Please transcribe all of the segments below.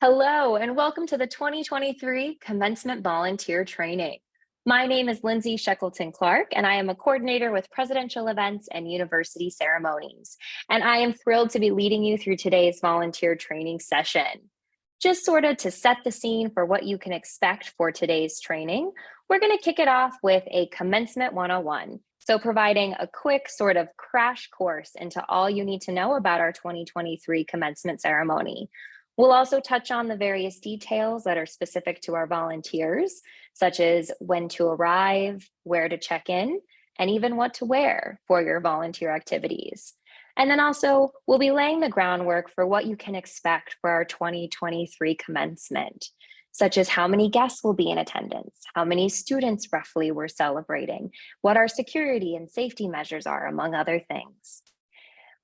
Hello, and welcome to the 2023 Commencement Volunteer Training. My name is Lindsay Shackleton-Clark, and I am a coordinator with Presidential Events and University Ceremonies. And I am thrilled to be leading you through today's volunteer training session. Just sort of to set the scene for what you can expect for today's training, we're going to kick it off with a Commencement 101. So providing a quick sort of crash course into all you need to know about our 2023 commencement ceremony. We'll also touch on the various details that are specific to our volunteers, such as when to arrive, where to check in, and even what to wear for your volunteer activities. And then also, we'll be laying the groundwork for what you can expect for our 2023 commencement, such as how many guests will be in attendance, how many students roughly we're celebrating, what our security and safety measures are, among other things.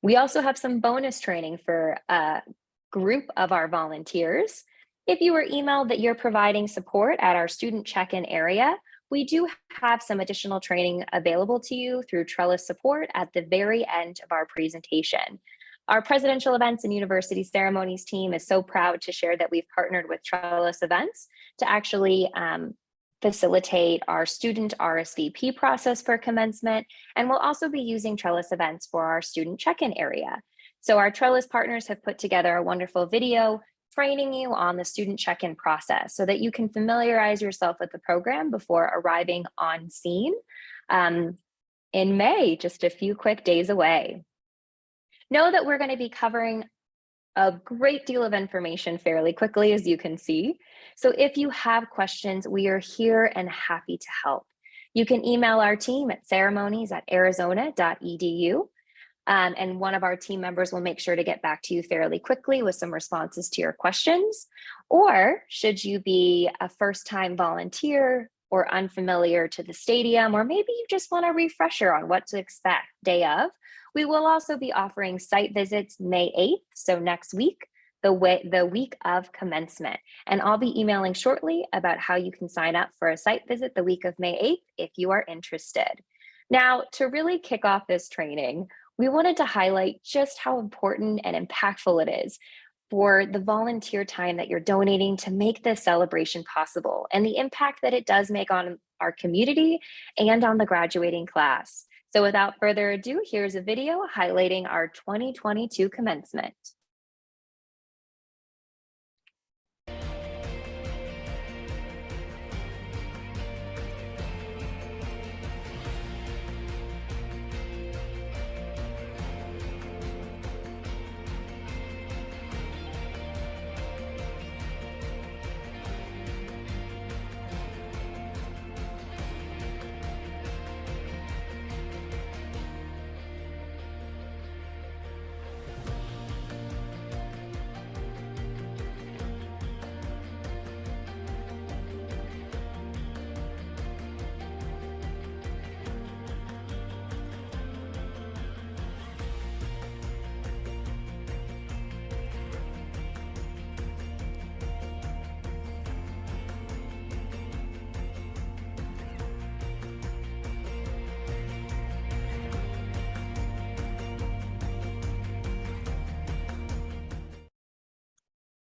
We also have some bonus training for group of our volunteers. If you were emailed that you're providing support at our student check-in area, we do have some additional training available to you through Trellis support at the very end of our presentation. Our Presidential Events and University Ceremonies team is so proud to share that we've partnered with Trellis Events to actually facilitate our student RSVP process for commencement, and we'll also be using Trellis Events for our student check-in area. So our Trellis partners have put together a wonderful video training you on the student check-in process so that you can familiarize yourself with the program before arriving on scene in May, just a few quick days away. Know that we're going to be covering a great deal of information fairly quickly, as you can see. So if you have questions, we are here and happy to help. You can email our team at ceremonies@arizona.edu. And one of our team members will make sure to get back to you fairly quickly with some responses to your questions. Or should you be a first-time volunteer or unfamiliar to the stadium, or maybe you just want a refresher on what to expect day of, we will also be offering site visits May 8th, so next week, the week of commencement. And I'll be emailing shortly about how you can sign up for a site visit the week of May 8th if you are interested. Now, to really kick off this training, we wanted to highlight just how important and impactful it is for the volunteer time that you're donating to make this celebration possible and the impact that it does make on our community and on the graduating class. So without further ado, here's a video highlighting our 2022 commencement.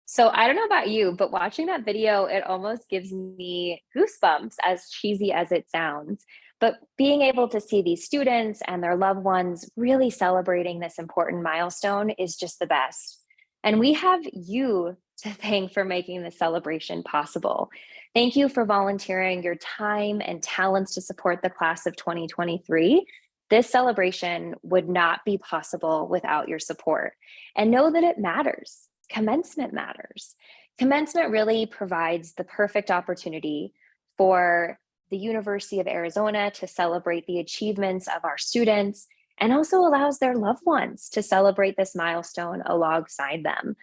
So I don't know about you, but watching that video, it almost gives me goosebumps, as cheesy as it sounds. But being able to see these students and their loved ones really celebrating this important milestone is just the best. And we have you to thank for making this celebration possible. Thank you for volunteering your time and talents to support the class of 2023. This celebration would not be possible without your support. And know that it matters. Commencement matters. Commencement really provides the perfect opportunity for the University of Arizona to celebrate the achievements of our students and also allows their loved ones to celebrate this milestone alongside them.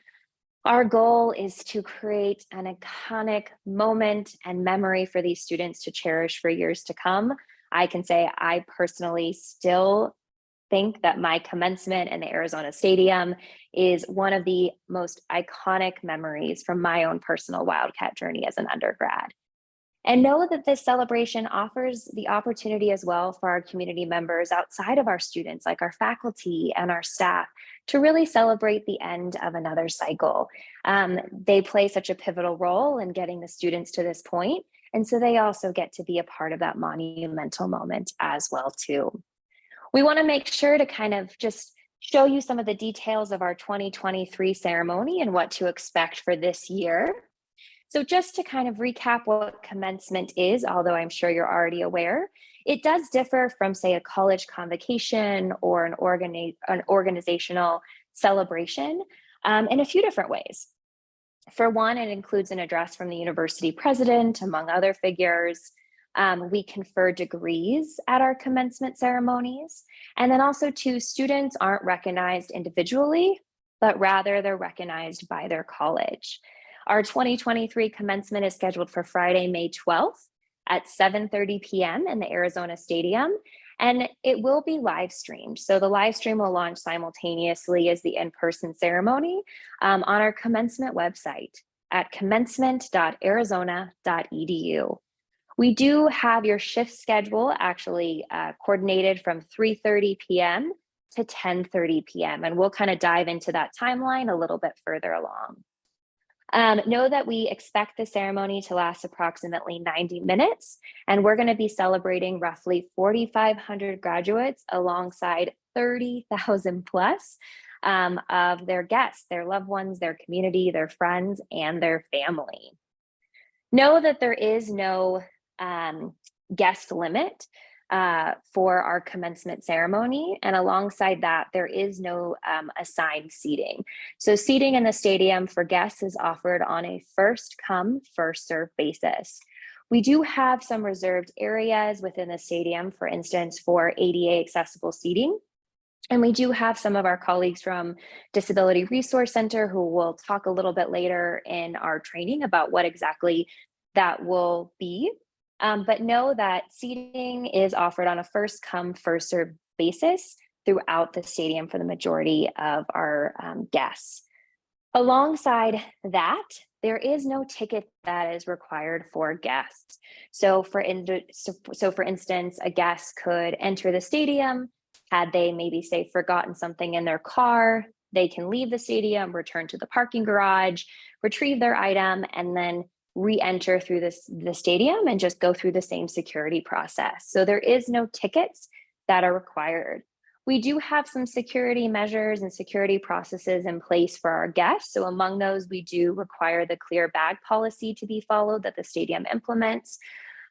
Our goal is to create an iconic moment and memory for these students to cherish for years to come. I can say I personally still think that my commencement in the Arizona Stadium is one of the most iconic memories from my own personal Wildcat journey as an undergrad. And know that this celebration offers the opportunity as well for our community members outside of our students, like our faculty and our staff, to really celebrate the end of another cycle. They play such a pivotal role in getting the students to this point, and so they also get to be a part of that monumental moment as well too. We want to make sure to kind of just show you some of the details of our 2023 ceremony and what to expect for this year. So just to kind of recap what commencement is, although I'm sure you're already aware, it does differ from, say, a college convocation or an organizational celebration in a few different ways. For one, it includes an address from the university president, among other figures. We confer degrees at our commencement ceremonies. And then also, too, students aren't recognized individually, but rather they're recognized by their college. Our 2023 commencement is scheduled for Friday, May 12th at 7:30 p.m. in the Arizona Stadium, and it will be live streamed. So the live stream will launch simultaneously as the in-person ceremony on our commencement website at commencement.arizona.edu. We do have your shift schedule actually coordinated from 3:30 p.m. to 10:30 p.m. And we'll kind of dive into that timeline a little bit further along. Know that we expect the ceremony to last approximately 90 minutes, and we're going to be celebrating roughly 4,500 graduates alongside 30,000 plus of their guests, their loved ones, their community, their friends, and their family. Know that there is no guest limit for our commencement ceremony. And alongside that, there is no assigned seating. So seating in the stadium for guests is offered on a first come, first served basis. We do have some reserved areas within the stadium, for instance, for ADA accessible seating. And we do have some of our colleagues from Disability Resource Center who will talk a little bit later in our training about what exactly that will be. But know that seating is offered on a first come, first served basis throughout the stadium for the majority of our guests. Alongside that, there is no ticket that is required for guests. So for instance, a guest could enter the stadium. Had they maybe, say, forgotten something in their car, they can leave the stadium, return to the parking garage, retrieve their item, and then re-enter through the stadium and just go through the same security process. So there is no tickets that are required. We do have some security measures and security processes in place for our guests. So among those, we do require the clear bag policy to be followed that the stadium implements.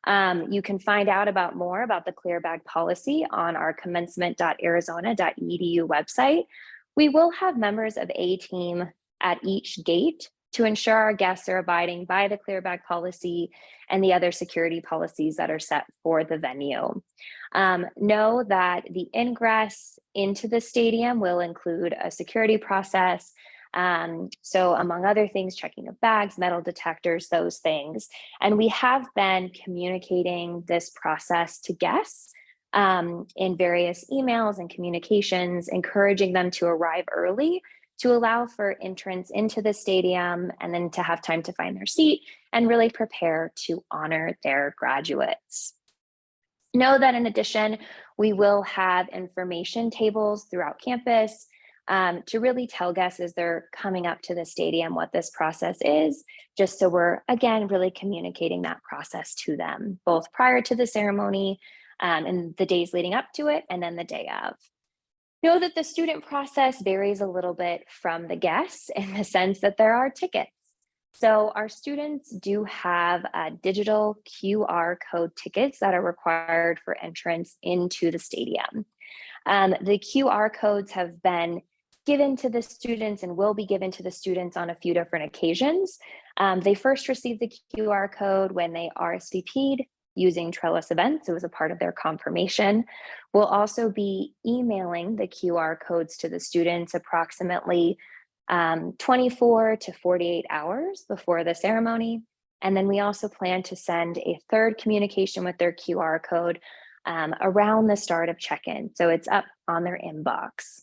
You can find out more about the clear bag policy on our commencement.arizona.edu website. We will have members of a team at each gate to ensure our guests are abiding by the clear bag policy and the other security policies that are set for the venue. Know that the ingress into the stadium will include a security process. So among other things, checking of bags, metal detectors, those things. And we have been communicating this process to guests in various emails and communications, encouraging them to arrive early to allow for entrance into the stadium and then to have time to find their seat and really prepare to honor their graduates. Know that in addition, we will have information tables throughout campus to really tell guests as they're coming up to the stadium what this process is, just so we're, again, really communicating that process to them, both prior to the ceremony and the days leading up to it, and then the day of. Know that the student process varies a little bit from the guests in the sense that there are tickets. So our students do have digital QR code tickets that are required for entrance into the stadium. The QR codes have been given to the students and will be given to the students on a few different occasions. They first received the QR code when they RSVP'd using Trellis Events. It was a part of their confirmation. We'll also be emailing the QR codes to the students approximately 24 to 48 hours before the ceremony. And then we also plan to send a third communication with their QR code around the start of check-in. So it's up on their inbox.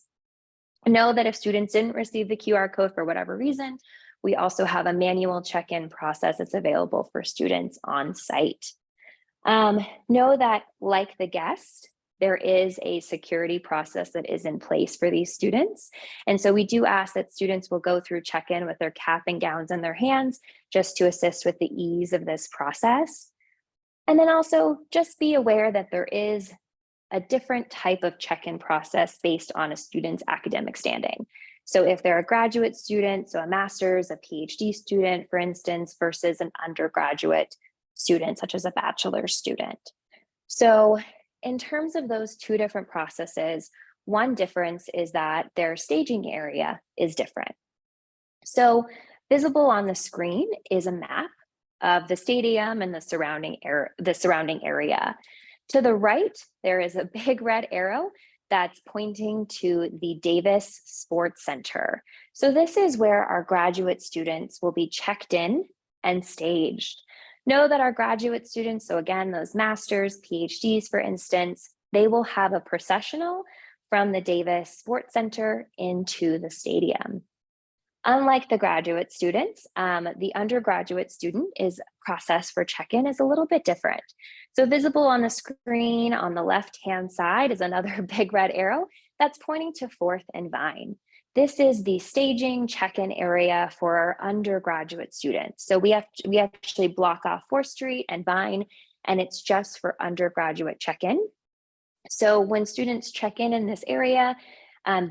Know that if students didn't receive the QR code for whatever reason, We also have a manual check-in process that's available for students on site. Know that, like the guest, there is a security process that is in place for these students. And so we do ask that students will go through check-in with their cap and gowns in their hands just to assist with the ease of this process. And then also just be aware that there is a different type of check-in process based on a student's academic standing. So if they're a graduate student, so a master's, a PhD student, for instance, versus an undergraduate student, such as a bachelor's student. So in terms of those two different processes, one difference is that their staging area is different. So visible on the screen is a map of the stadium and the surrounding area. To the right, there is a big red arrow that's pointing to the Davis Sports Center. So this is where our graduate students will be checked in and staged. Know that our graduate students, so again, those masters, PhDs, for instance, they will have a processional from the Davis Sports Center into the stadium. Unlike the graduate students, the undergraduate student process for check-in is a little bit different. So visible on the screen on the left-hand side is another big red arrow that's pointing to 4th and Vine. This is the staging check-in area for our undergraduate students. So we actually block off 4th Street and Vine, and it's just for undergraduate check-in. So when students check in this area,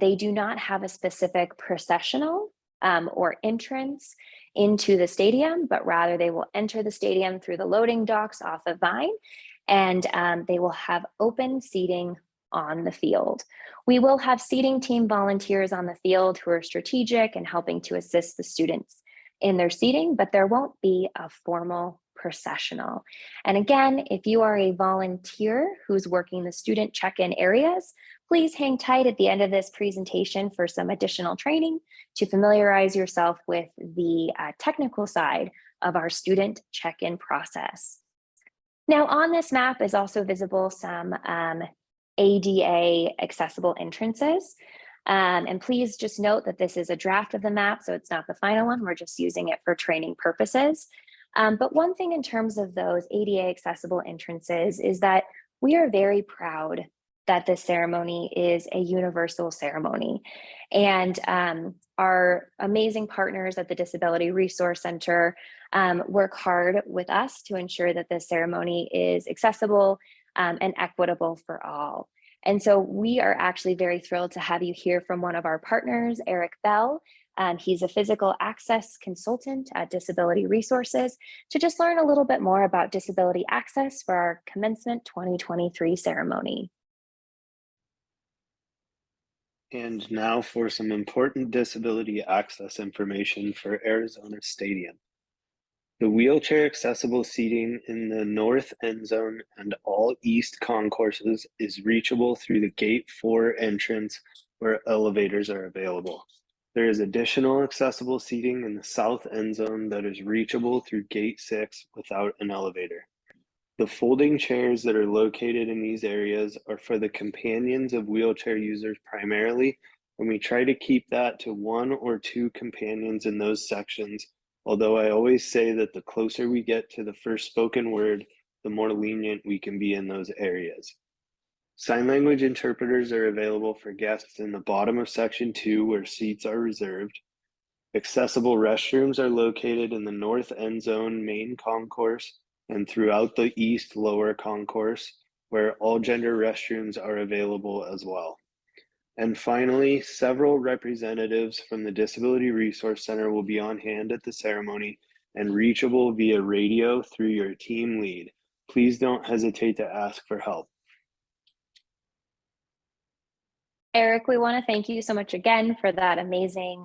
they do not have a specific processional or entrance into the stadium, but rather they will enter the stadium through the loading docks off of Vine, and they will have open seating on the field. We will have seating team volunteers on the field who are strategic and helping to assist the students in their seating, but there won't be a formal processional. And again, if you are a volunteer who's working the student check-in areas, please hang tight at the end of this presentation for some additional training to familiarize yourself with the technical side of our student check-in process. Now on this map is also visible some ADA accessible entrances. And please just note that this is a draft of the map, so it's not the final one. We're just using it for training purposes. But one thing in terms of those ADA accessible entrances is that we are very proud that this ceremony is a universal ceremony. And our amazing partners at the Disability Resource Center work hard with us to ensure that this ceremony is accessible and equitable for all. And so we are actually very thrilled to have you hear from one of our partners, Eric Bell. He's a physical access consultant at Disability Resources, to just learn a little bit more about disability access for our Commencement 2023 ceremony. And now for some important disability access information for Arizona Stadium. The wheelchair accessible seating in the north end zone and all east concourses is reachable through the Gate 4 entrance where elevators are available. There is additional accessible seating in the south end zone that is reachable through Gate 6 without an elevator. The folding chairs that are located in these areas are for the companions of wheelchair users primarily, and we try to keep that to 1 or 2 companions in those sections, although I always say that the closer we get to the first spoken word, the more lenient we can be in those areas. Sign language interpreters are available for guests in the bottom of section 2 where seats are reserved. Accessible restrooms are located in the north end zone main concourse and throughout the east lower concourse, where all gender restrooms are available as well. And finally, several representatives from the Disability Resource Center will be on hand at the ceremony and reachable via radio through your team lead. Please don't hesitate to ask for help. Eric, we want to thank you so much again for that amazing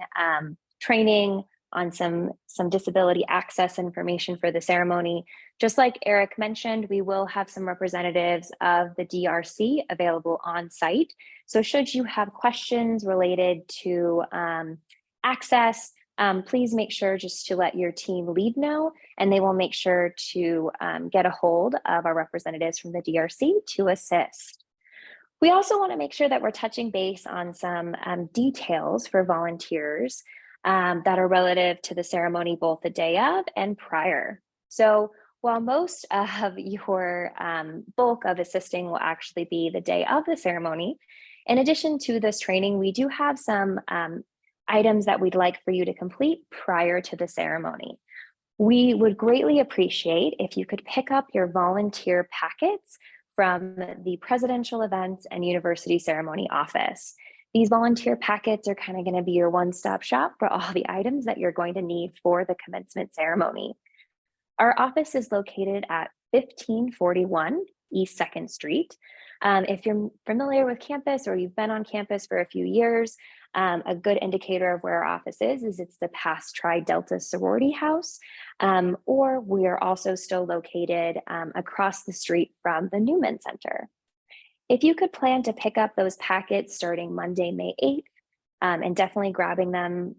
training on some disability access information for the ceremony. Just like Eric mentioned, we will have some representatives of the DRC available on site. So should you have questions related to access, please make sure just to let your team lead know, and they will make sure to get a hold of our representatives from the DRC to assist. We also want to make sure that we're touching base on some details for volunteers. that are relative to the ceremony both the day of and prior. So while most of your bulk of assisting will actually be the day of the ceremony, in addition to this training, we do have some items that we'd like for you to complete prior to the ceremony. We would greatly appreciate if you could pick up your volunteer packets from the Presidential Events and University Ceremony office. These volunteer packets are kind of going to be your one-stop shop for all the items that you're going to need for the commencement ceremony. Our office is located at 1541 East 2nd Street. If you're familiar with campus or you've been on campus for a few years, a good indicator of where our office is it's the past Tri Delta sorority house, or we are also still located across the street from the Newman Center. If you could plan to pick up those packets starting Monday, May 8th, and definitely grabbing them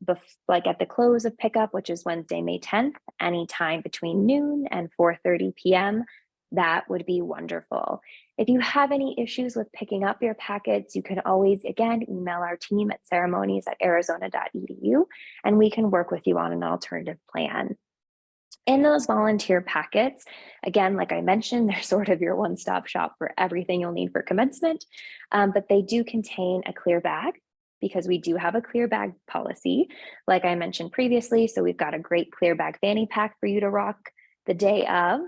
like at the close of pickup, which is Wednesday, May 10th, anytime between noon and 4:30 p.m., that would be wonderful. If you have any issues with picking up your packets, you can always, again, email our team at ceremonies@arizona.edu, and we can work with you on an alternative plan. In those volunteer packets, again, like I mentioned, they're sort of your one-stop shop for everything you'll need for commencement, but they do contain a clear bag because we do have a clear bag policy, like I mentioned previously. So we've got a great clear bag fanny pack for you to rock the day of.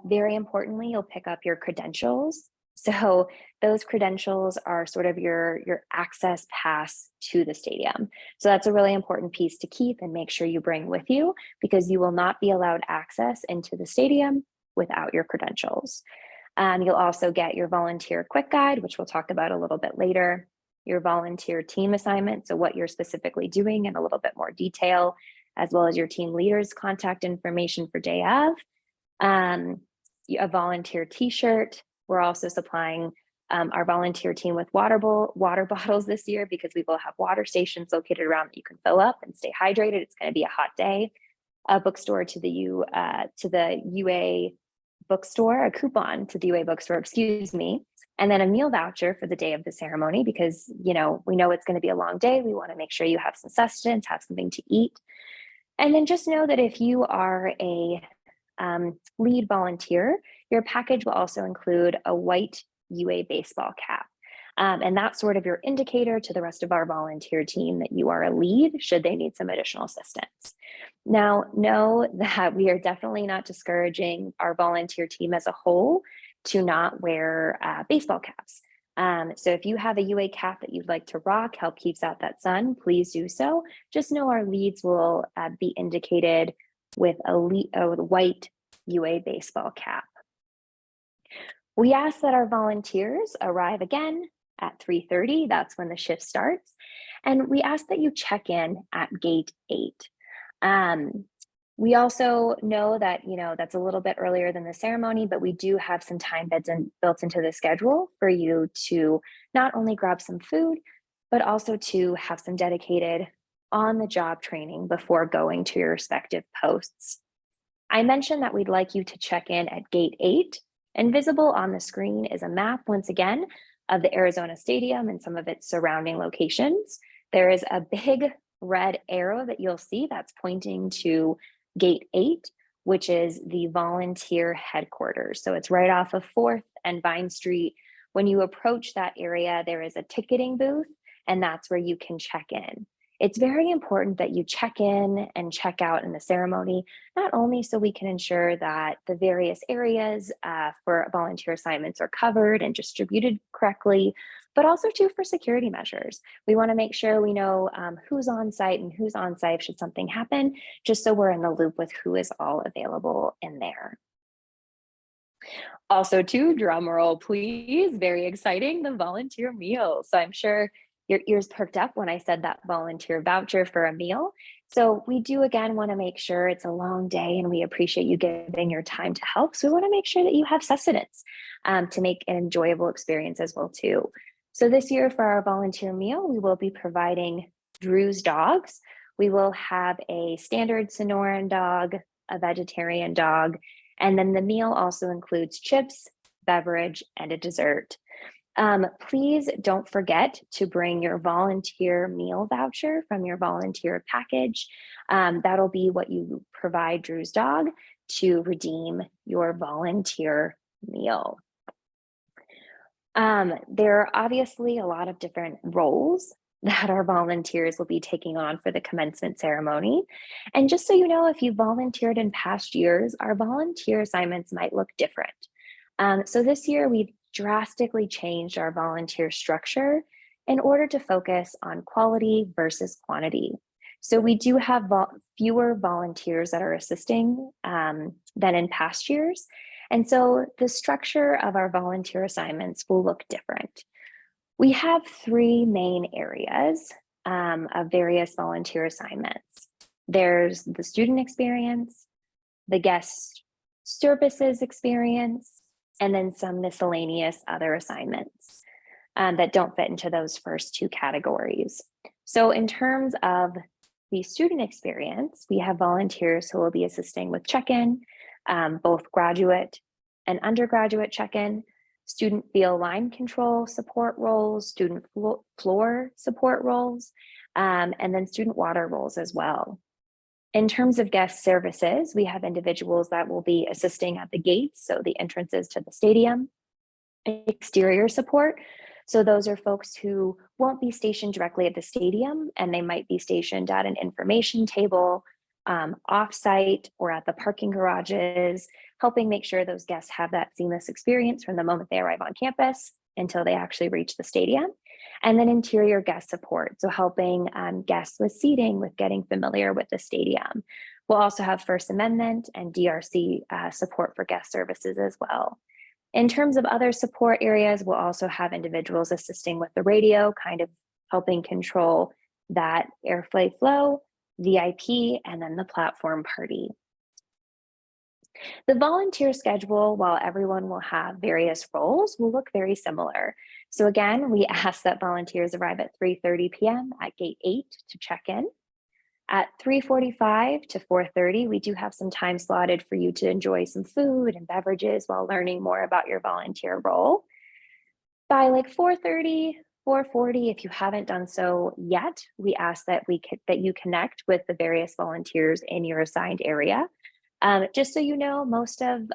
Very importantly, you'll pick up your credentials. So those credentials are sort of your access pass to the stadium. So that's a really important piece to keep and make sure you bring with you, because you will not be allowed access into the stadium without your credentials. You'll also get your volunteer quick guide, which we'll talk about a little bit later, your volunteer team assignment, so what you're specifically doing in a little bit more detail, as well as your team leader's contact information for day of, a volunteer t-shirt. We're also supplying our volunteer team with water bottles this year, because we will have water stations located around that you can fill up and stay hydrated. It's going to be a hot day. A bookstore to the UA bookstore, a coupon to the UA bookstore, excuse me, and then a meal voucher for the day of the ceremony, because we know it's going to be a long day. We want to make sure you have some sustenance, have something to eat. And then just know that if you are a lead volunteer, your package will also include a white UA baseball cap. And that's sort of your indicator to the rest of our volunteer team that you are a lead should they need some additional assistance. Now, know that we are definitely not discouraging our volunteer team as a whole to not wear baseball caps. So if you have a UA cap that you'd like to rock, help keeps out that sun, please do so. Just know our leads will be indicated with a white UA baseball cap. We ask that our volunteers arrive again at 3:30. That's when the shift starts. And we ask that you check in at gate 8. We also know that, that's a little bit earlier than the ceremony, but we do have some time built into the schedule for you to not only grab some food, but also to have some dedicated on-the-job training before going to your respective posts. I mentioned that we'd like you to check in at gate 8, and visible on the screen is a map, once again, of the Arizona Stadium and some of its surrounding locations. There is a big red arrow that you'll see that's pointing to gate 8, which is the volunteer headquarters. So it's right off of 4th and Vine Street. When you approach that area, there is a ticketing booth, and that's where you can check in. It's very important that you check in and check out in the ceremony, not only so we can ensure that the various areas for volunteer assignments are covered and distributed correctly, but also too for security measures. We want to make sure we know who's on site and who's on site should something happen, just so we're in the loop with who is all available in there. Also, too, drum roll, please, very exciting, the volunteer meal. So I'm sure your ears perked up when I said that volunteer voucher for a meal. So we do, again, want to make sure it's a long day and we appreciate you giving your time to help. So we want to make sure that you have sustenance to make an enjoyable experience as well, too. So this year for our volunteer meal, we will be providing Drew's dogs. We will have a standard Sonoran dog, a vegetarian dog, and then the meal also includes chips, beverage, and a dessert. Please don't forget to bring your volunteer meal voucher from your volunteer package. That'll be what you provide Drew's dog to redeem your volunteer meal. There are obviously a lot of different roles that our volunteers will be taking on for the commencement ceremony. And just so you know, if you volunteered in past years, our volunteer assignments might look different. So this year we've drastically changed our volunteer structure in order to focus on quality versus quantity. So we do have fewer volunteers that are assisting than in past years. And so the structure of our volunteer assignments will look different. We have three main areas of various volunteer assignments. There's the student experience, the guest services experience, and then some miscellaneous other assignments that don't fit into those first two categories. So in terms of the student experience, we have volunteers who will be assisting with check-in, both graduate and undergraduate check-in, student field line control support roles, student floor support roles, and then student water roles as well. In terms of guest services, we have individuals that will be assisting at the gates, so the entrances to the stadium, exterior support. So those are folks who won't be stationed directly at the stadium, and they might be stationed at an information table, off-site, or at the parking garages, helping make sure those guests have that seamless experience from the moment they arrive on campus until they actually reach the stadium. And then interior guest support, so helping guests with seating, with getting familiar with the stadium. We'll also have First Amendment and DRC support for guest services as well. In terms of other support areas, we'll also have individuals assisting with the radio, kind of helping control that airflow flow, VIP, and then the platform party. The volunteer schedule, while everyone will have various roles, will look very similar. So again, we ask that volunteers arrive at 3:30 p.m. at gate 8 to check in. At 3:45 to 4:30, we do have some time slotted for you to enjoy some food and beverages while learning more about your volunteer role. By like 4:30, 4:40, if you haven't done so yet, we ask that you connect with the various volunteers in your assigned area. Just so you know, most of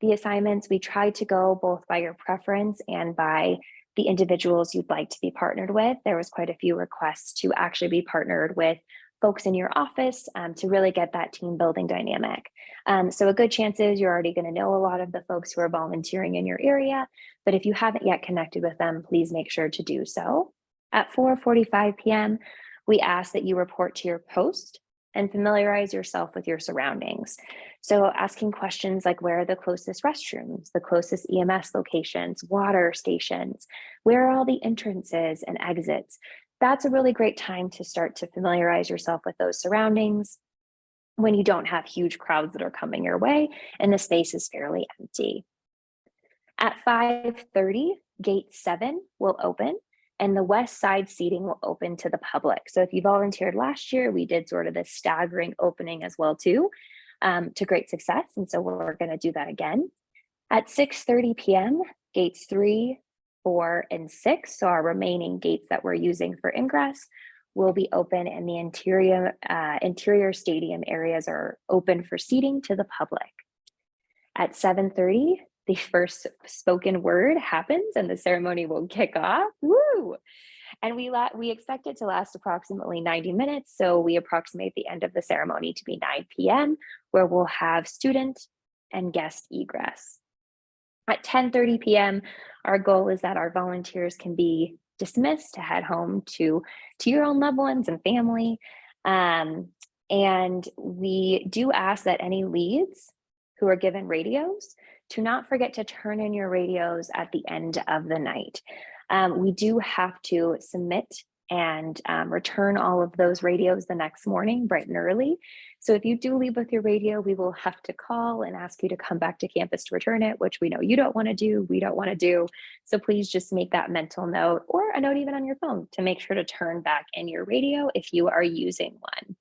the assignments, we try to go both by your preference and by the individuals you'd like to be partnered with. There was quite a few requests to actually be partnered with folks in your office to really get that team building dynamic. So a good chance is you're already going to know a lot of the folks who are volunteering in your area, but if you haven't yet connected with them, please make sure to do so. At 4:45 p.m., we ask that you report to your post and familiarize yourself with your surroundings. So asking questions like, where are the closest restrooms, the closest EMS locations, water stations, where are all the entrances and exits? That's a really great time to start to familiarize yourself with those surroundings when you don't have huge crowds that are coming your way and the space is fairly empty. At 5:30, gate 7 will open, and the west side seating will open to the public. So if you volunteered last year, we did sort of this staggering opening as well too, to great success. And so we're gonna do that again. At 6:30 p.m., gates 3, 4, and 6, so our remaining gates that we're using for ingress, will be open, and the interior stadium areas are open for seating to the public. At 7:30, the first spoken word happens and the ceremony will kick off. Woo! And we expect it to last approximately 90 minutes. So we approximate the end of the ceremony to be 9 p.m., where we'll have student and guest egress. At 10:30 p.m., our goal is that our volunteers can be dismissed to head home to your own loved ones and family. And we do ask that any leads who are given radios to not forget to turn in your radios at the end of the night. We do have to submit and return all of those radios the next morning, bright and early. So if you do leave with your radio, we will have to call and ask you to come back to campus to return it, which we know you don't want to do, we don't want to do. So please just make that mental note, or a note even on your phone, to make sure to turn back in your radio if you are using one.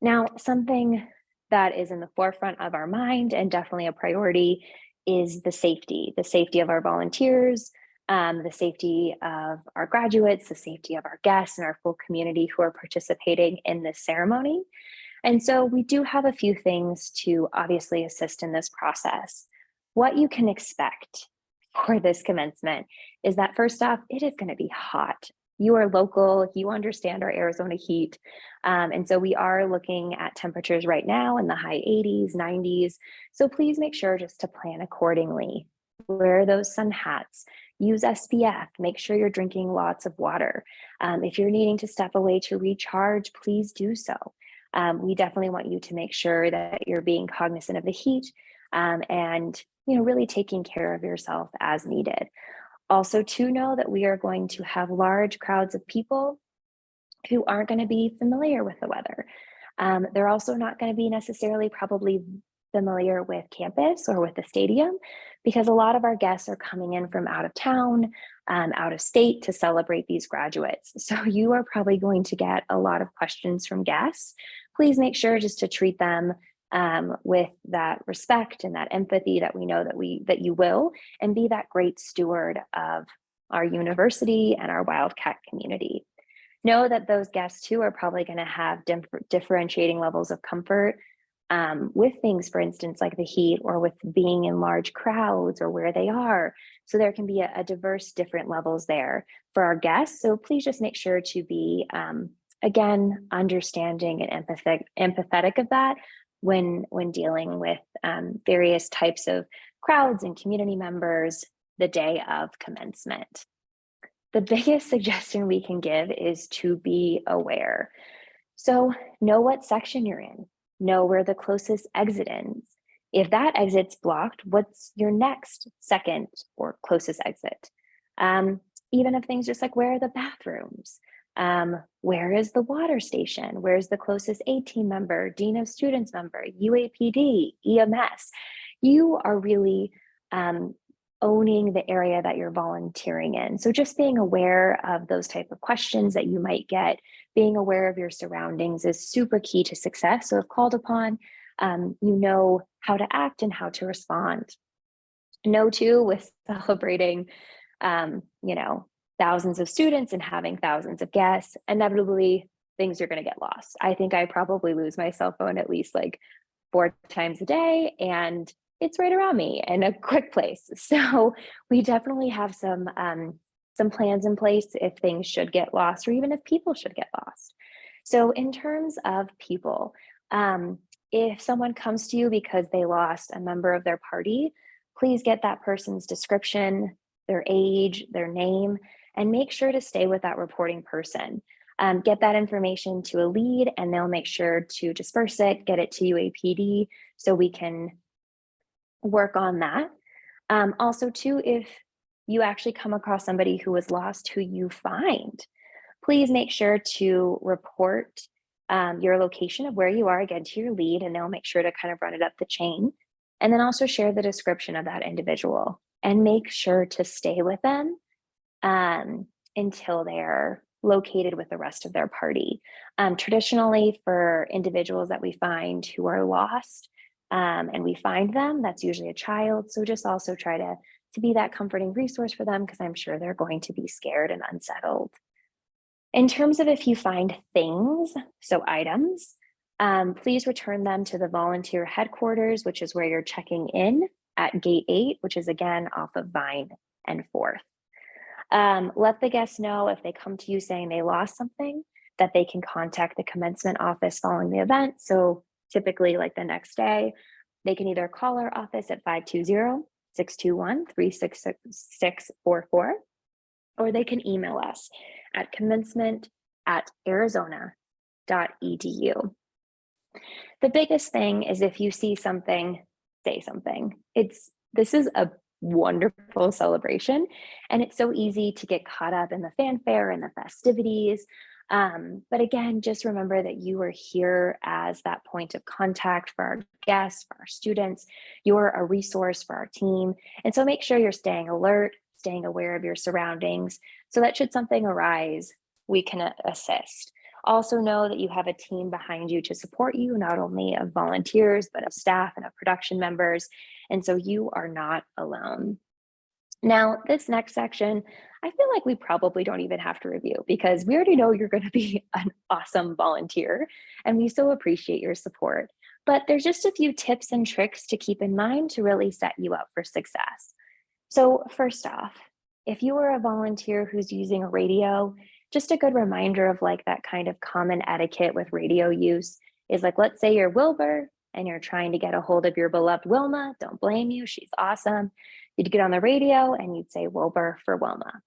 Now, something that is in the forefront of our mind and definitely a priority is the safety of our volunteers, the safety of our graduates, the safety of our guests and our full community who are participating in this ceremony. And so we do have a few things to obviously assist in this process. What you can expect for this commencement is that first off, it is going to be hot. You are local, you understand our Arizona heat. And so we are looking at temperatures right now in the high 80s, 90s. So please make sure just to plan accordingly. Wear those sun hats, use SPF, make sure you're drinking lots of water. If you're needing to step away to recharge, please do so. We definitely want you to make sure that you're being cognizant of the heat and really taking care of yourself as needed. Also, to know that we are going to have large crowds of people who aren't going to be familiar with the weather. They're also not going to be necessarily probably familiar with campus or with the stadium, because a lot of our guests are coming in from out of town, out of state to celebrate these graduates. So you are probably going to get a lot of questions from guests. Please make sure just to treat them with that respect and that empathy that we know that you will, and be that great steward of our university and our Wildcat community. Know that those guests too are probably going to have differentiating levels of comfort with things, for instance, like the heat, or with being in large crowds, or where they are. So there can be a diverse different levels there for our guests. So please just make sure to be, again, understanding and empathetic of that when dealing with various types of crowds and community members the day of commencement. The biggest suggestion we can give is to be aware. So know what section you're in, know where the closest exit is. If that exit's blocked, what's your next, second, or closest exit? Even if things just like, where are the bathrooms? Where is the water station? Where's the closest A-team member, Dean of Students member, UAPD, EMS? You are really owning the area that you're volunteering in. So just being aware of those type of questions that you might get, being aware of your surroundings is super key to success. So if called upon, you know how to act and how to respond. Know too, with celebrating, thousands of students and having thousands of guests, inevitably things are going to get lost. I think I probably lose my cell phone at least like 4 times a day, and it's right around me in a quick place. So we definitely have some plans in place if things should get lost, or even if people should get lost. So in terms of people, if someone comes to you because they lost a member of their party, please get that person's description, their age, their name, and make sure to stay with that reporting person. Get that information to a lead, and they'll make sure to disperse it, get it to UAPD so we can work on that. Also too, if you actually come across somebody who was lost who you find, please make sure to report your location of where you are, again, to your lead, and they'll make sure to kind of run it up the chain. And then also share the description of that individual, and make sure to stay with them until they're located with the rest of their party. Traditionally, for individuals that we find who are lost, and we find them, that's usually a child. So just also try to be that comforting resource for them, because I'm sure they're going to be scared and unsettled. In terms of if you find things, so items, please return them to the volunteer headquarters, which is where you're checking in at gate 8, which is again off of Vine and 4th. Let the guests know if they come to you saying they lost something, that they can contact the commencement office following the event. So typically, like the next day, they can either call our office at 520-621-36644, or they can email us at commencement@arizona.edu. The biggest thing is, if you see something, say something. This is a wonderful celebration, and it's so easy to get caught up in the fanfare and the festivities. But again, just remember that you are here as that point of contact for our guests, for our students. You're a resource for our team. And so make sure you're staying alert, staying aware of your surroundings, so that should something arise, we can assist. Also know that you have a team behind you to support you, not only of volunteers, but of staff and of production members. And so you are not alone. Now, this next section, I feel like we probably don't even have to review because we already know you're going to be an awesome volunteer and we so appreciate your support. But there's just a few tips and tricks to keep in mind to really set you up for success. So, first off, if you are a volunteer who's using a radio, just a good reminder of like that kind of common etiquette with radio use is like, let's say you're Wilbur and you're trying to get a hold of your beloved Wilma. Don't blame you, she's awesome. You'd get on the radio and you'd say Wilbur for Wilma.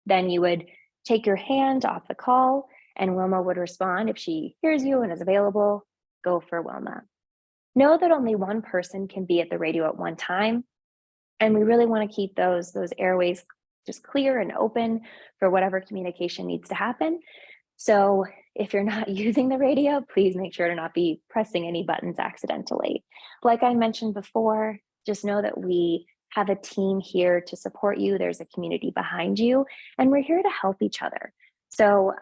Then you would take your hand off the call and Wilma would respond if she hears you and is available, go for Wilma. Know that only one person can be at the radio at one time. And we really want to keep those airways just clear and open for whatever communication needs to happen. So if you're not using the radio, please make sure to not be pressing any buttons accidentally. Like I mentioned before, just know that we have a team here to support you. There's a community behind you, and we're here to help each other. So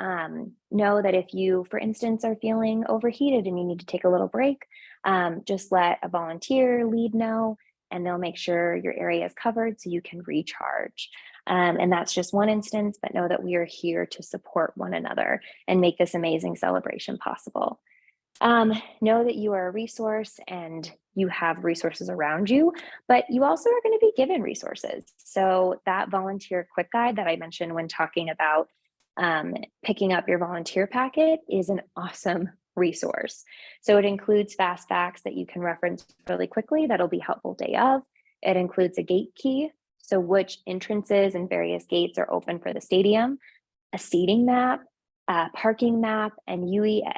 know that if you, for instance, are feeling overheated and you need to take a little break, just let a volunteer lead know, and they'll make sure your area is covered so you can recharge. And that's just one instance, but know that we are here to support one another and make this amazing celebration possible. Know that you are a resource and you have resources around you, but you also are going to be given resources. So that volunteer quick guide that I mentioned when talking about picking up your volunteer packet is an awesome resource. So it includes fast facts that you can reference really quickly that'll be helpful day of. It includes a gate key, so which entrances and various gates are open for the stadium, a seating map, a parking map, and UEMS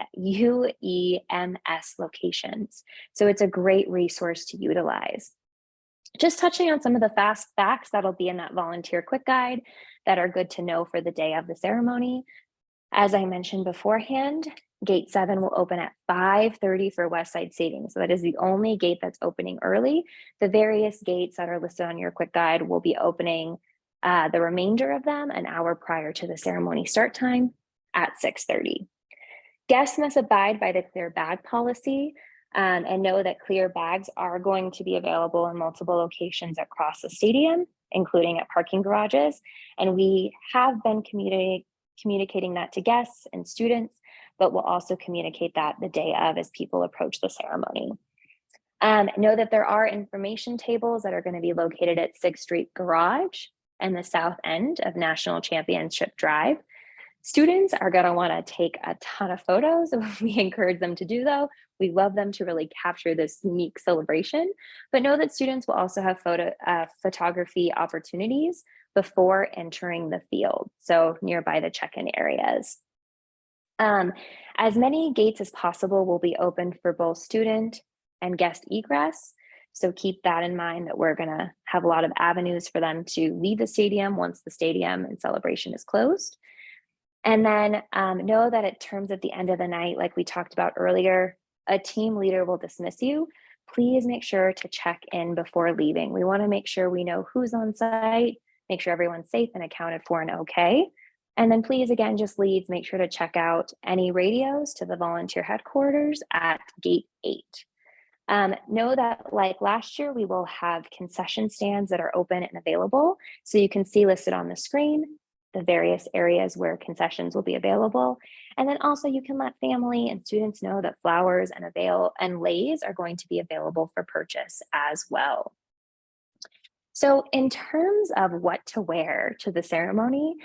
locations. So it's a great resource to utilize. Just touching on some of the fast facts that'll be in that volunteer quick guide that are good to know for the day of the ceremony. As I mentioned beforehand, Gate 7 will open at 5:30 for West Side seating. So that is the only gate that's opening early. The various gates that are listed on your quick guide will be opening the remainder of them an hour prior to the ceremony start time at 6:30. Guests must abide by the clear bag policy and know that clear bags are going to be available in multiple locations across the stadium, including at parking garages. And we have been communicating that to guests and students, but we'll also communicate that the day of as people approach the ceremony. Know that there are information tables that are going to be located at 6th Street Garage and the south end of National Championship Drive. Students are going to want to take a ton of photos. We encourage them to do though. We love them to really capture this unique celebration, but know that students will also have photography opportunities before entering the field, so nearby the check-in areas. As many gates as possible will be open for both student and guest egress. So keep that in mind that we're going to have a lot of avenues for them to leave the stadium once the stadium and celebration is closed. And then know that at terms at the end of the night, like we talked about earlier, a team leader will dismiss you. Please make sure to check in before leaving. We want to make sure we know who's on site, make sure everyone's safe and accounted for and okay. And then please, again, just leads, make sure to check out any radios to the volunteer headquarters at Gate 8. Know that like last year, we will have concession stands that are open and available. So you can see listed on the screen the various areas where concessions will be available. And then also you can let family and students know that flowers and leis are going to be available for purchase as well. So in terms of what to wear to the ceremony,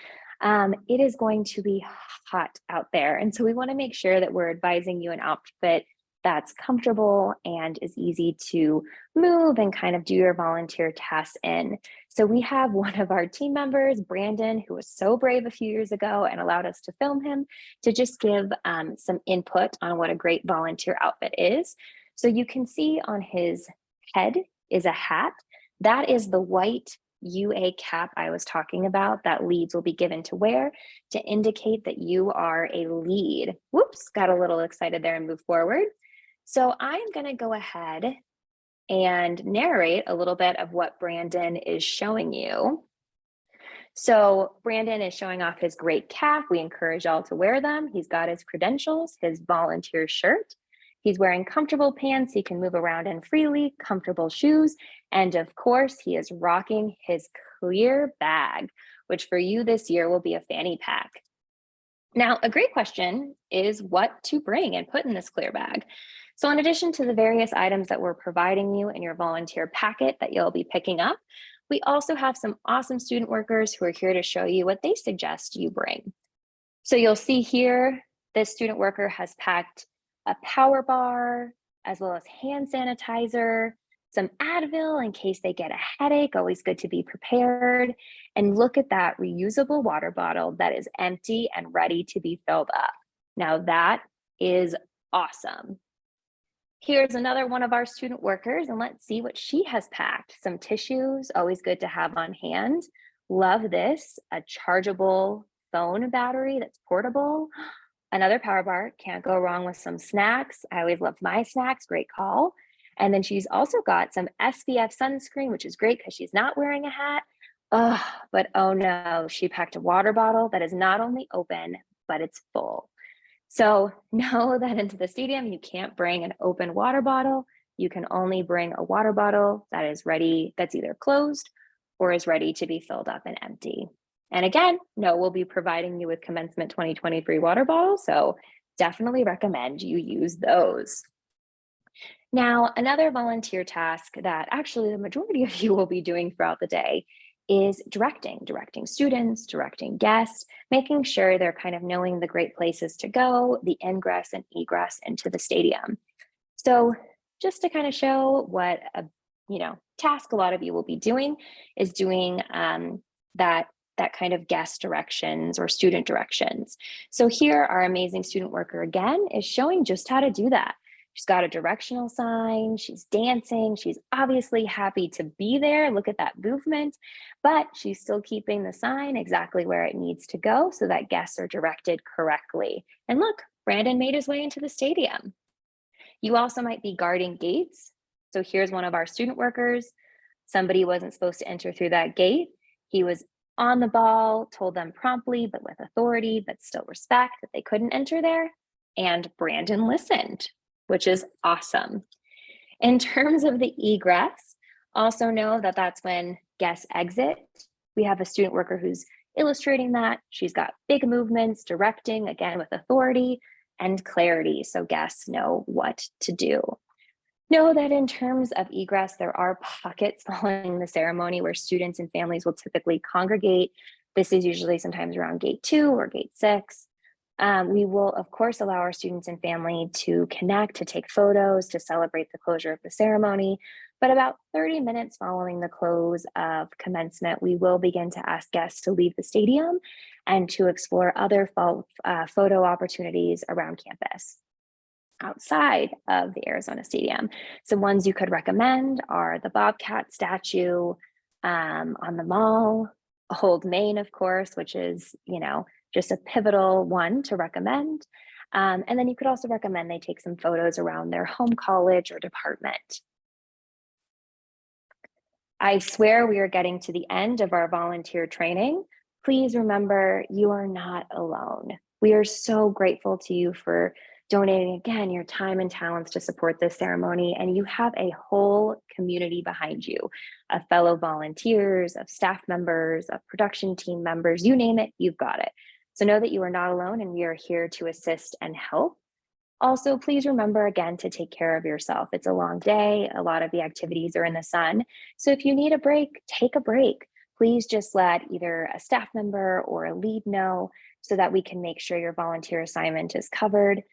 it is going to be hot out there. And so we want to make sure that we're advising you an outfit that's comfortable and is easy to move and kind of do your volunteer tasks in. So we have one of our team members, Brandon, who was so brave a few years ago and allowed us to film him to just give some input on what a great volunteer outfit is. So you can see on his head is a hat. That is the white UA cap I was talking about that leads will be given to wear to indicate that you are a lead. Whoops, got a little excited there and moved forward. So I'm going to go ahead and narrate a little bit of what Brandon is showing you. So Brandon is showing off his great cap. We encourage y'all to wear them. He's got his credentials, his volunteer shirt. He's wearing comfortable pants he can move around in freely, comfortable shoes, and of course, he is rocking his clear bag, which for you this year will be a fanny pack. Now, a great question is what to bring and put in this clear bag. So in addition to the various items that we're providing you in your volunteer packet that you'll be picking up, we also have some awesome student workers who are here to show you what they suggest you bring. So you'll see here, this student worker has packed a power bar, as well as hand sanitizer, some Advil in case they get a headache, always good to be prepared. And look at that reusable water bottle that is empty and ready to be filled up. Now that is awesome. Here's another one of our student workers, and let's see what she has packed. Some tissues, always good to have on hand. Love this, a chargeable phone battery that's portable. Another power bar, can't go wrong with some snacks. I always love my snacks, great call. And then she's also got some SPF sunscreen, which is great because she's not wearing a hat. Oh, but oh no, she packed a water bottle that is not only open, but it's full. So know that into the stadium, you can't bring an open water bottle. You can only bring a water bottle that is ready, that's either closed or is ready to be filled up and empty. And again, no, we'll be providing you with Commencement 2023 water bottles, so definitely recommend you use those. Now, another volunteer task that actually the majority of you will be doing throughout the day is directing students, directing guests, making sure they're kind of knowing the great places to go, the ingress and egress into the stadium. So just to kind of show what a task a lot of you will be doing is doing that kind of guest directions or student directions. So here our amazing student worker again is showing just how to do that. She's got a directional sign, she's dancing, she's obviously happy to be there. Look at that movement, but she's still keeping the sign exactly where it needs to go so that guests are directed correctly. And look, Brandon made his way into the stadium. You also might be guarding gates. So here's one of our student workers. Somebody wasn't supposed to enter through that gate. He was on the ball, told them promptly, but with authority, but still respect that they couldn't enter there. And Brandon listened, which is awesome. In terms of the egress, also know that that's when guests exit. We have a student worker who's illustrating that. She's got big movements, directing, again, with authority and clarity, so guests know what to do. Know that in terms of egress, there are pockets following the ceremony where students and families will typically congregate. This is usually sometimes around gate 2 or gate 6. We will, of course, allow our students and family to connect, to take photos, to celebrate the closure of the ceremony. But about 30 minutes following the close of commencement, we will begin to ask guests to leave the stadium and to explore other photo opportunities around campus outside of the Arizona Stadium. Some ones you could recommend are the Bobcat statue on the mall, Old Main, of course, which is, just a pivotal one to recommend. And then you could also recommend they take some photos around their home college or department. I swear we are getting to the end of our volunteer training. Please remember, you are not alone. We are so grateful to you for donating, again, your time and talents to support this ceremony. And you have a whole community behind you of fellow volunteers, of staff members, of production team members, you name it, you've got it. So know that you are not alone and we are here to assist and help. Also, please remember again to take care of yourself. It's a long day. A lot of the activities are in the sun. So if you need a break, take a break. Please just let either a staff member or a lead know so that we can make sure your volunteer assignment is covered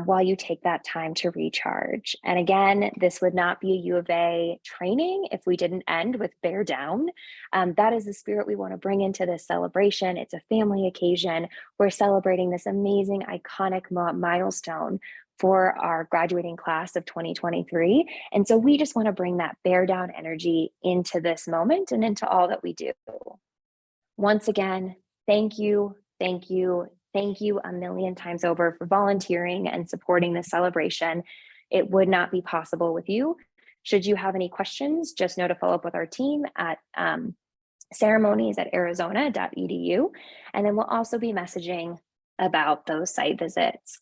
while you take that time to recharge. And again, this would not be a U of A training if we didn't end with bear down. That is the spirit we want to bring into this celebration. It's a family occasion. We're celebrating this amazing, iconic milestone for our graduating class of 2023. And so we just want to bring that bear down energy into this moment and into all that we do. Once again, thank you, thank you, thank you a million times over for volunteering and supporting this celebration. It would not be possible with you. Should you have any questions, just know to follow up with our team at ceremonies@arizona.edu. And then we'll also be messaging about those site visits.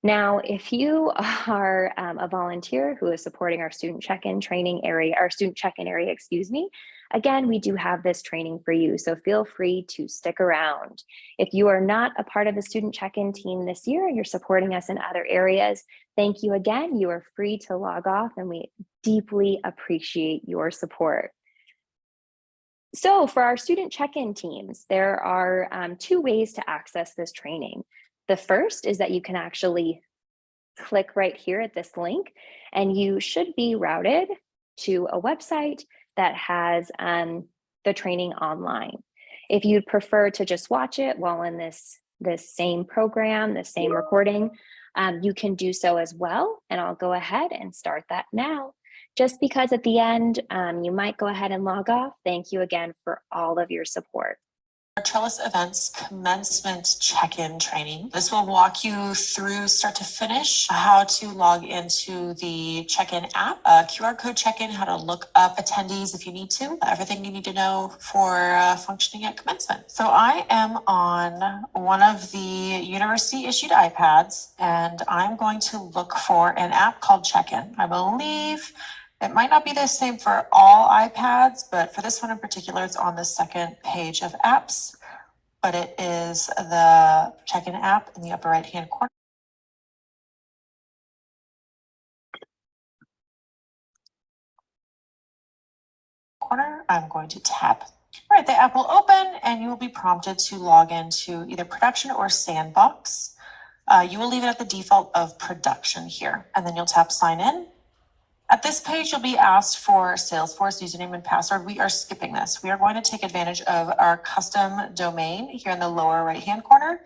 Now, if you are a volunteer who is supporting our student check-in training area, our student check-in area, excuse me, again, we do have this training for you, so feel free to stick around. If you are not a part of the student check-in team this year and you're supporting us in other areas, thank you again. You are free to log off, and we deeply appreciate your support. So for our student check-in teams, there are 2 ways to access this training. The first is that you can actually click right here at this link, and you should be routed to a website that has the training online. If you'd prefer to just watch it while in this same program, the same recording, you can do so as well. And I'll go ahead and start that now. Just because at the end, you might go ahead and log off. Thank you again for all of your support. Trellis Events Commencement Check-in Training. This will walk you through start to finish how to log into the check-in app, QR code check-in, how to look up attendees if you need to, everything you need to know for functioning at commencement. So I am on one of the university issued iPads, and I'm going to look for an app called Check-in. I believe it might not be the same for all iPads, but for this one in particular, it's on the second page of apps, but it is the check-in app in the upper right-hand corner. I'm going to tap. All right, the app will open and you will be prompted to log into either production or sandbox. You will leave it at the default of production here, and then you'll tap sign in. At this page, you'll be asked for Salesforce username and password. We are skipping this. We are going to take advantage of our custom domain here in the lower right-hand corner.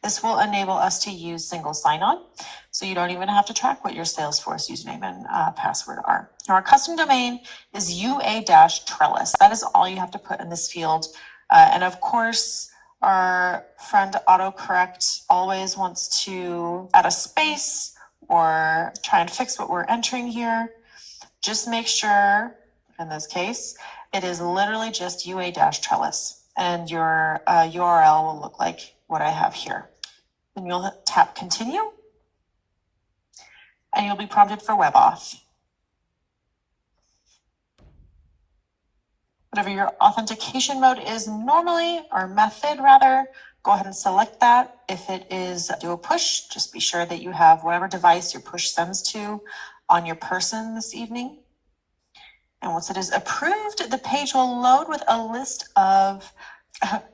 This will enable us to use single sign-on, so you don't even have to track what your Salesforce username and password are. Now, our custom domain is UA-Trellis. That is all you have to put in this field. And of course, our friend autocorrect always wants to add a space or try and fix what we're entering here. Just make sure, in this case, it is literally just UA-Trellis, and your URL will look like what I have here. Then you'll tap continue, and you'll be prompted for WebAuth. Whatever your authentication mode is normally, or method rather, go ahead and select that. If it is do a push, just be sure that you have whatever device your push sends to on your person this evening. And once it is approved, the page will load with a list of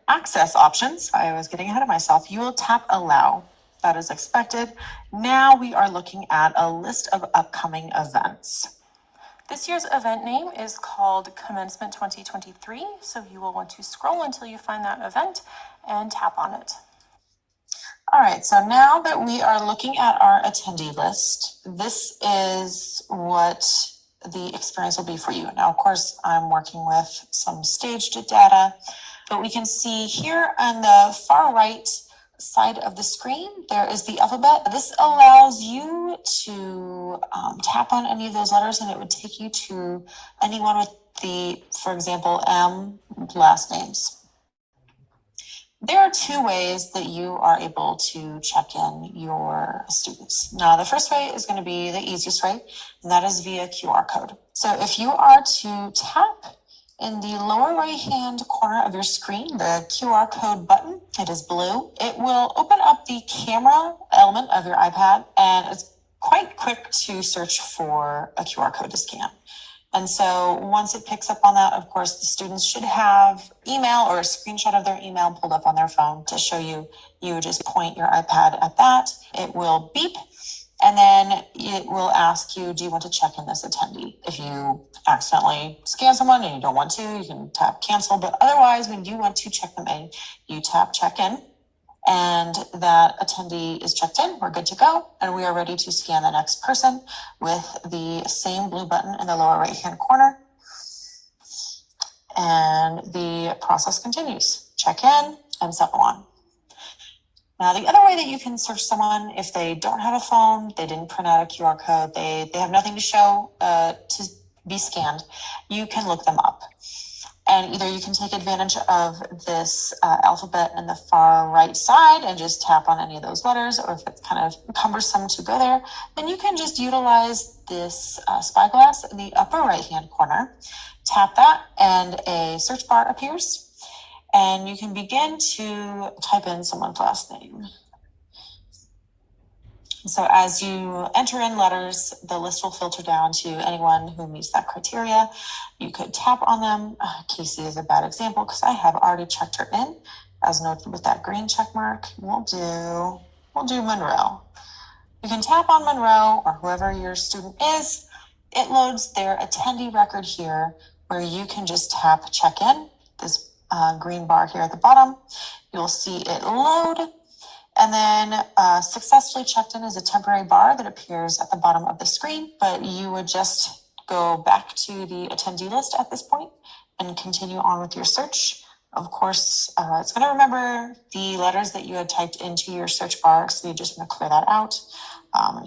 access options. I was getting ahead of myself. You will tap allow. That is expected. Now we are looking at a list of upcoming events. This year's event name is called Commencement 2023. So you will want to scroll until you find that event and tap on it. All right, so now that we are looking at our attendee list, this is what the experience will be for you. Now, of course, I'm working with some staged data, but we can see here on the far right side of the screen, there is the alphabet. This allows you to tap on any of those letters, and it would take you to anyone with the, for example, M last names. There are two ways that you are able to check in your students. Now, the first way is going to be the easiest way, and that is via QR code. So if you are to tap in the lower right-hand corner of your screen, the QR code button, it is blue. It will open up the camera element of your iPad, and it's quite quick to search for a QR code to scan. And so once it picks up on that, of course, the students should have email or a screenshot of their email pulled up on their phone to show you. You just point your iPad at that. It will beep, and then it will ask you, do you want to check in this attendee? If you accidentally scan someone and you don't want to, you can tap cancel. But otherwise, when you want to check them in, you tap check in, and that attendee is checked in. We're good to go, and we are ready to scan the next person with the same blue button in the lower right-hand corner. And the process continues. Check in, and so on. Now, the other way that you can search someone, if they don't have a phone, they didn't print out a QR code, they have nothing to show to be scanned, you can look them up. And either you can take advantage of this alphabet in the far right side and just tap on any of those letters, or if it's kind of cumbersome to go there, then you can just utilize this spyglass in the upper right-hand corner. Tap that and a search bar appears, and you can begin to type in someone's last name. So as you enter in letters, the list will filter down to anyone who meets that criteria. You could tap on them. Casey is a bad example because I have already checked her in, as noted with that green check mark. We'll do Monroe. You can tap on Monroe or whoever your student is. It loads their attendee record here, where you can just tap check in, this green bar here at the bottom. You'll see it load. And then successfully checked in is a temporary bar that appears at the bottom of the screen, but you would just go back to the attendee list at this point and continue on with your search. Of course, it's going to remember the letters that you had typed into your search bar, so you just want to clear that out.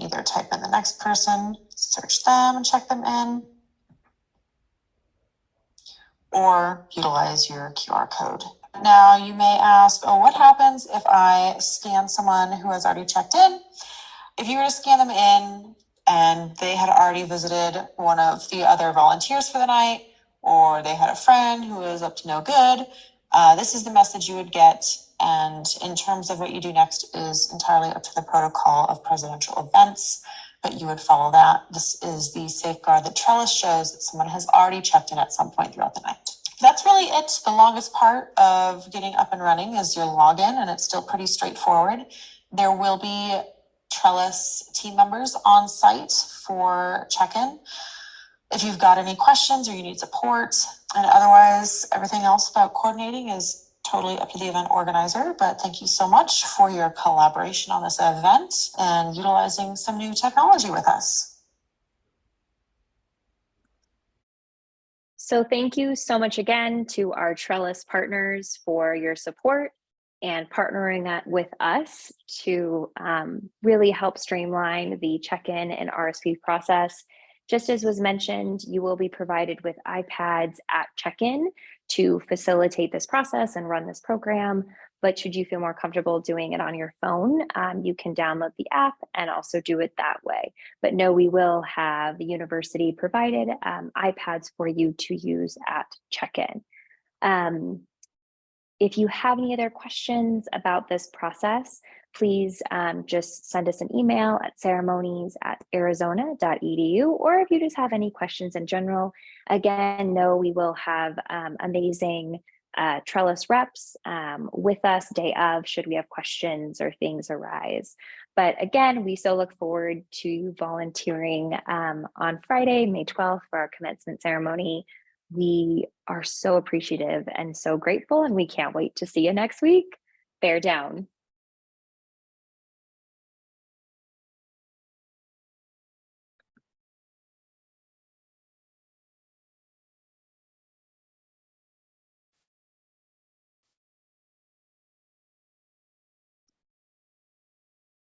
Either type in the next person, search them and check them in, or utilize your QR code. Now you may ask, oh, what happens if I scan someone who has already checked in? If you were to scan them in and they had already visited one of the other volunteers for the night, or they had a friend who was up to no good, this is the message you would get. And in terms of what you do next is entirely up to the protocol of presidential events, but you would follow that. This is the safeguard that Trellis shows that someone has already checked in at some point throughout the night. That's really it. The longest part of getting up and running is your login, and it's still pretty straightforward. There will be Trellis team members on site for check-in if you've got any questions or you need support. And otherwise, everything else about coordinating is totally up to the event organizer. But thank you so much for your collaboration on this event and utilizing some new technology with us. So thank you so much again to our Trellis partners for your support and partnering with us to really help streamline the check-in and RSP process. Just as was mentioned, you will be provided with iPads at check-in to facilitate this process and run this program. But should you feel more comfortable doing it on your phone, you can download the app and also do it that way. But no, we will have the university provided iPads for you to use at check-in. If you have any other questions about this process, please just send us an email at ceremonies@arizona.edu, or if you just have any questions in general. Again, no, we will have amazing Trellis reps with us day of should we have questions or things arise. But again, we so look forward to volunteering on Friday, May 12th for our commencement ceremony. We are so appreciative and so grateful, and we can't wait to see you next week. Bear down.